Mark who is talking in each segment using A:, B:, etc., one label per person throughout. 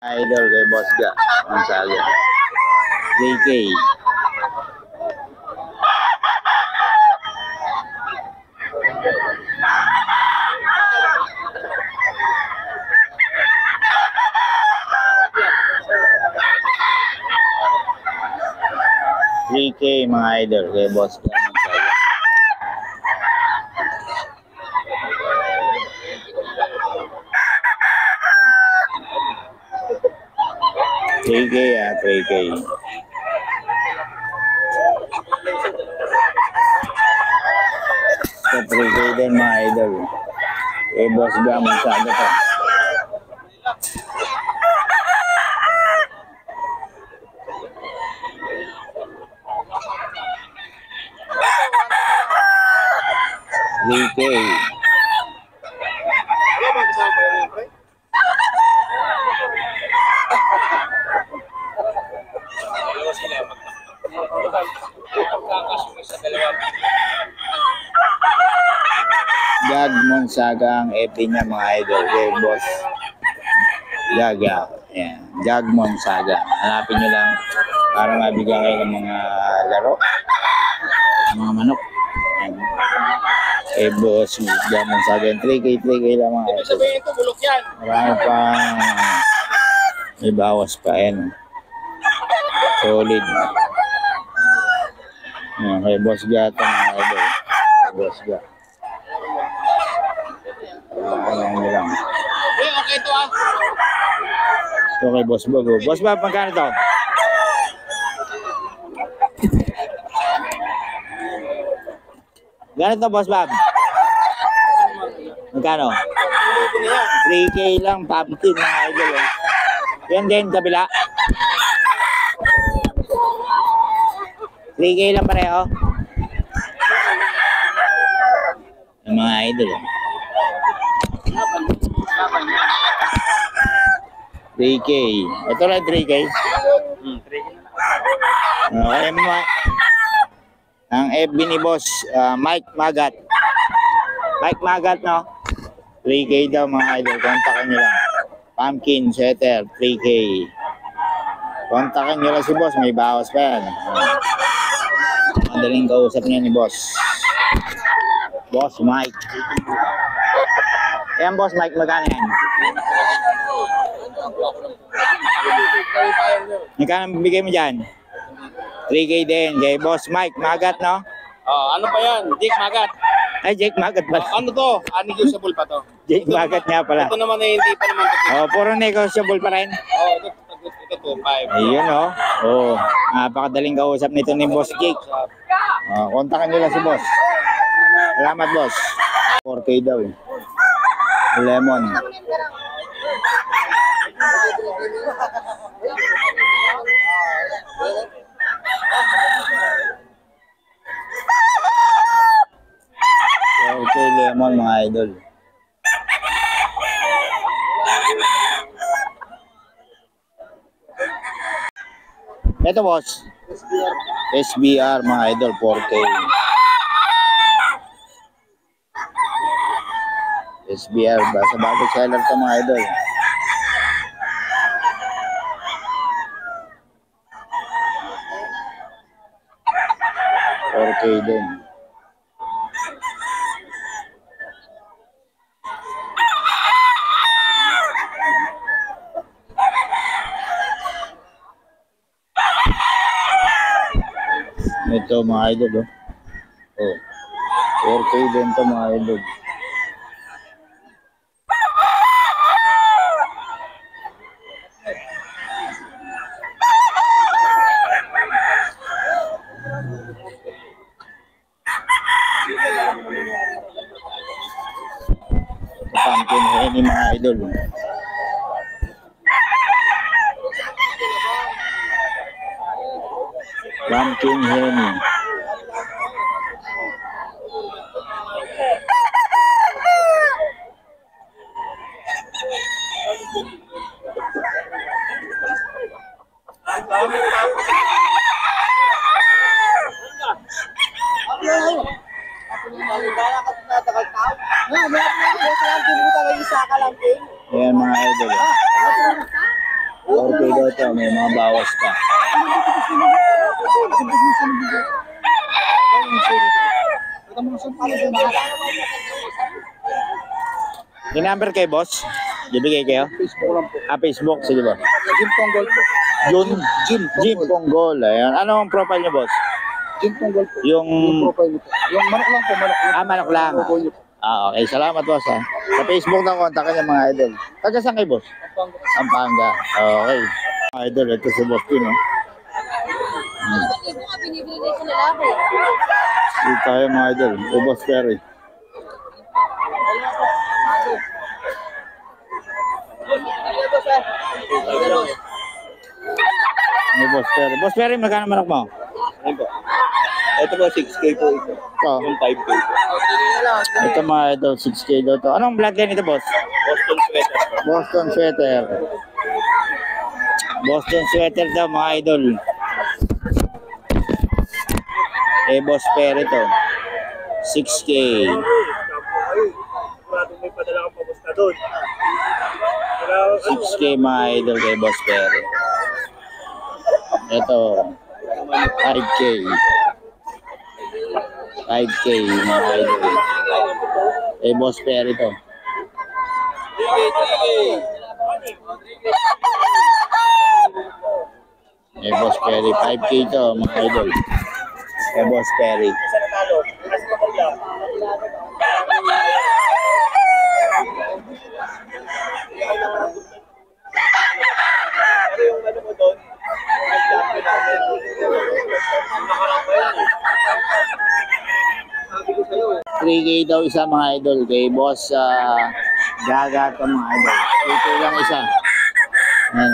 A: Idol kay Boss Ga. Gonzaga. JK. JK mga idol kay Boss Ga. Gonzaga. JK 3K. So 3K din mga idol. Kay Boss Ga Gonzaga to. JK. Jag Gonzaga ang FB niya mga idol kay Boss Gaga. Ayan. Jag Gonzaga. Hanapin nyo lang para mabigyan kayo ng mga laro, mga manok. Ayan. Kay Boss Jag Gonzaga. 3K lang mga idol. Marami pang may bawas pa. Ayan. Solid. Ayan. Kay Boss Gata mga idol. Kay Boss Gata. Ayan nyo lang.
B: Okay to ah.
A: Ito kay Boss Bob. Boss Bob, magkano to? Gano'n to, Boss Bob? Magkano? 3K lang, pumpkin mga idol. Yan din, kabila. 3K lang pareho. Yung mga idol. 3K. Ito lang 3K.
B: 3K.
A: Okay, ang FB ni Boss Mike Magat. Mike Magat, no? 3K daw mga idol. Kontakin nyo lang. Pumpkin setter, 3K. Kontakin nyo lang si Boss. May bawas pa yan. Madaling kausap niya ni Boss. Boss Mike. Ayan, Boss Mike, magkano yan? Magkano bigay mo dyan? 3K din. Kay Boss Mike Magat, no?
B: Ano pa yan? Jake Magat.
A: Ay, Jake Magat ba?
B: Ano to? Unnegotiable pa to.
A: Jake Magat nga pala.
B: Ito naman ay hindi pa naman to.
A: Puro negotiable pa rin.
B: Ito 2.5.
A: Ayun, oh. Napakadaling kausap nito ni Boss Jake. Kontakin nyo lang si Boss. Salamat, Boss. 4K daw eh. Lemon. Okay, lemon mga idol. Ito, Boss. SBR mga idol, 4K. SBR ba? Sa bagay seller to mga idol. Okay din. Ito mga idol, oh. 4K din to mga idol. Pumpkin henny mga idol. Pumpkin henny. Ayan mga idol. to, may mga bawas pa. Yung number kay boss? Bibigay kayo?
B: Facebook lang po.
A: Facebook, sige ba?
B: Jim Ponggol po.
A: Jim Ponggol. Ayan. Ano ang profile niyo, boss?
B: Jim Ponggol po.
A: Yung...
B: Profile niyo po. Yung manok lang po, manok lang.
A: manok lang.
B: Logo niyo po.
A: Okay. Salamat, boss. Sa Facebook na kontak niya, mga idol. Taga saan kay boss? Pampanga. Okay. Mga idol, ito si boss din, no?
C: Binibili na sa lalaki.
A: Dito tayo, mga idol. O boss Perry. May boss Perry. Boss Perry, magkano manok mo?
B: Ayun po. Ito po, 6K po ito.
A: Ito.
B: Yung 5K po.
A: Ito mga idol, 6K daw to. Anong bloodline ito, boss?
B: Boston sweater.
A: Boston Sweater. Boston Sweater daw, mga idol. Boss Perry to. 6K.
B: May padala kang pabusta doon.
A: 6K mga idol kay Boss Perry. Ito, 5K. 5K mga idol. Boss Perry to. Boss Perry, 5K to mga idol. Boss Perry.
B: Yung ano mo doon,
A: 3K daw isa mga idol kay Boss Gaga to mga idol. 3K lang isa. Ayan.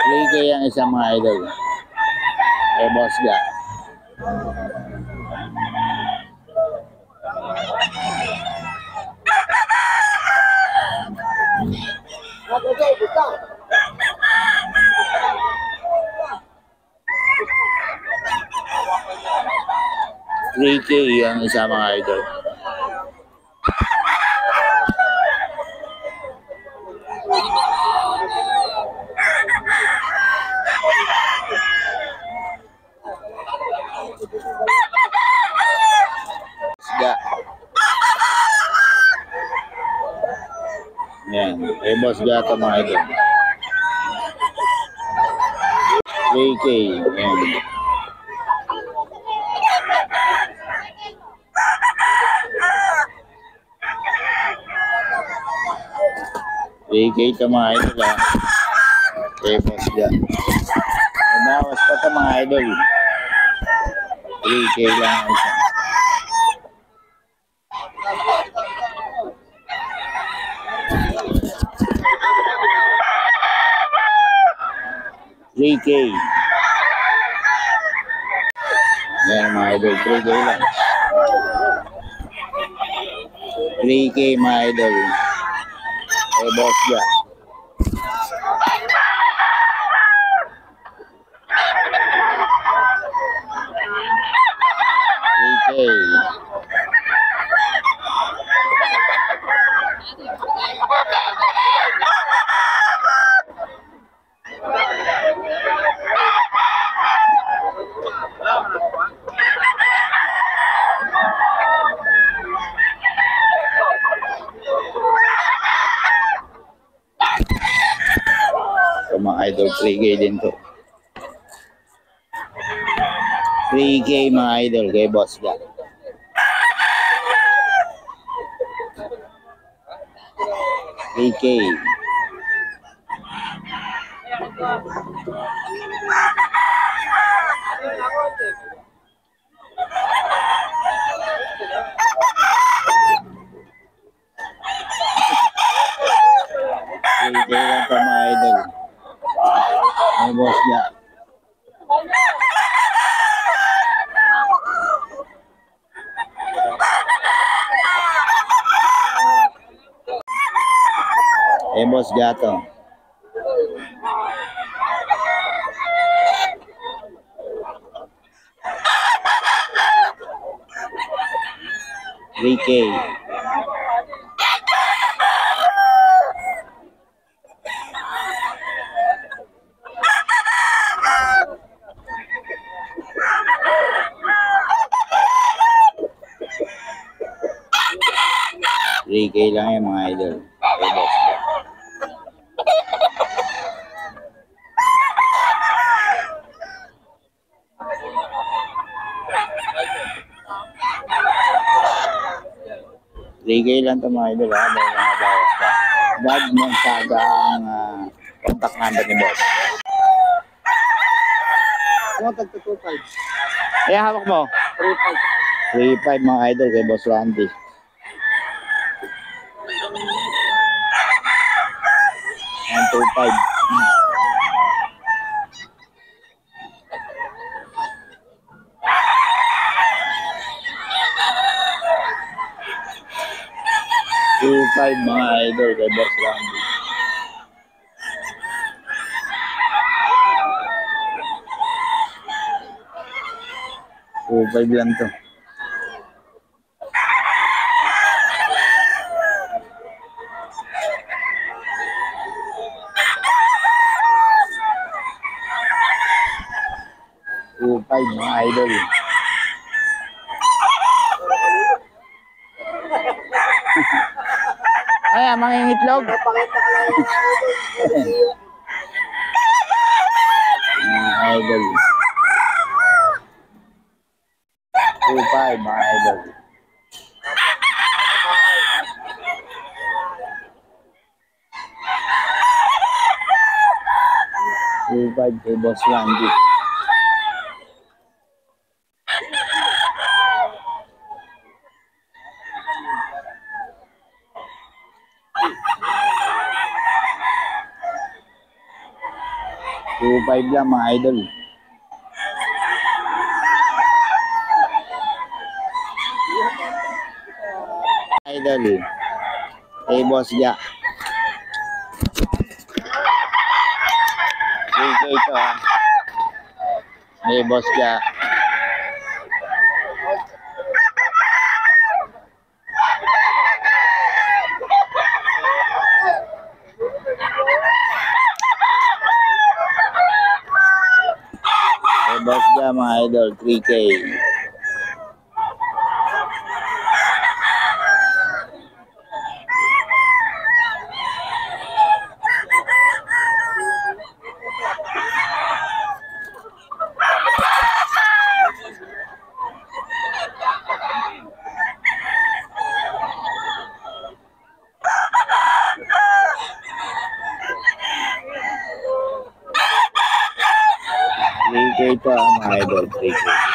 A: 3K ang isa mga idol. Kay Boss Gaga. $3K ang isa mga idol. Ga. Yan. Boss Gato mga idol. 3K. Yan. Ito mga idol ha. Boss Gato. Nawas pa ito mga idol. 3K lang ang isa. $3K. Yan mga idol, 3K lang. 3K mga idol. Boss Ga. So mga idol, 3K din to. 3K mga idol kay Boss Ga. $3K. $3K lang pa mga idol. May Boss Ga. Boss Gato. $3K. 3K lang yan mga idol. Kay Boss Jack. Ligay lang ito mga idol ha. May mga bawas pa. God Monsaga ang contact number ni Boss.
B: Ano tagto 2.5?
A: Eh, hawak mo.
B: 3.5.
A: 3.5 mga idol kay Boss Randy. Ang 2.5. Mga idol kay Boss Randy. $2.5 lang to. Mga idol. Ay, mangingitlog.
B: Pakita ka lang yung
A: Mga idol. 2.5 mga idol. $2.5 kay Boss Randy. $2.5 lang mga idol. Idol. Kay Boss Jack. 3K ito ha. Kay Boss Jack. Kay Boss Jack mga idol. 3K. Ito mga idol, 3K.